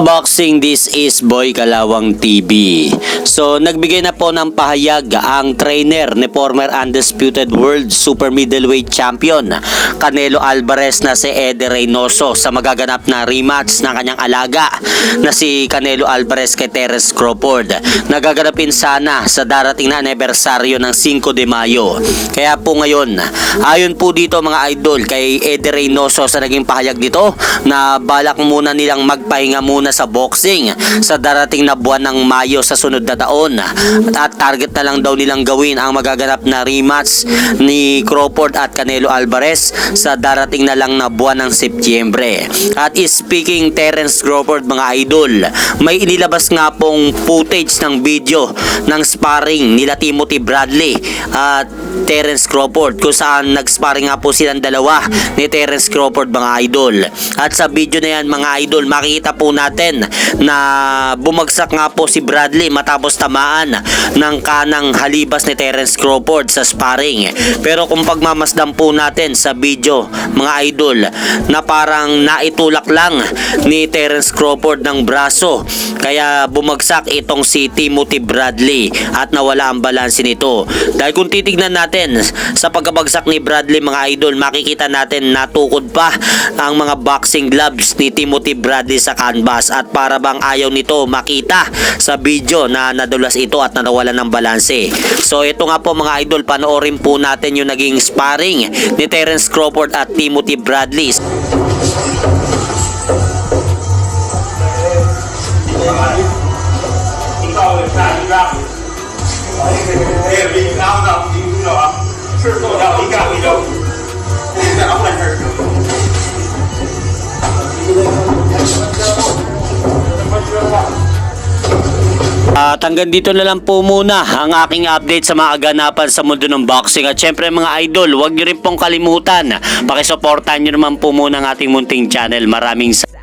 Boxing, this is Boy Kalawang TV. So, nagbigay na po ng pahayag ang trainer ni former undisputed world super middleweight champion Canelo Alvarez na si Eddie Reynoso sa magaganap na rematch ng kanyang alaga na si Canelo Alvarez kay Terence Crawford. Nagaganapin sana sa darating na anibersaryo ng 5 de Mayo. Kaya po ngayon, ayon po dito mga idol kay Eddie Reynoso sa naging pahayag dito na balak muna nilang magpahinga muna sa boxing sa darating na buwan ng Mayo sa sunod na taon, at target na lang daw nilang gawin ang magaganap na rematch ni Crawford at Canelo Alvarez sa darating na lang na buwan ng Setyembre. At speaking Terence Crawford mga idol, may inilabas nga pong footage ng video ng sparring nila Timothy Bradley at Terence Crawford kung saan nag-sparring nga po silang dalawa ni Terence Crawford mga idol. At sa video na yan mga idol, makikita po natin na bumagsak nga po si Bradley matapos tamaan ng kanang halibas ni Terence Crawford sa sparring. Pero kung pagmamasdan po natin sa video mga idol, na parang naitulak lang ni Terence Crawford ng braso kaya bumagsak itong si Timothy Bradley at nawala ang balanse nito. Dahil kung titignan natin sa pagkabagsak ni Bradley mga idol, makikita natin natukod pa ang mga boxing gloves ni Timothy Bradley sa canvas at para bang ayaw nito makita sa video na nadulas ito at nawalan ng balanse. So ito nga po mga idol, panoorin po natin yung naging sparring ni Terence Crawford at Timothy Bradley. At hanggang dito na lang po muna ang aking update sa mga aganapan sa mundo ng boxing. At syempre mga idol, huwag nyo rin pong kalimutan, pakisuportahan nyo naman po muna ang ating munting channel. Maraming salamat.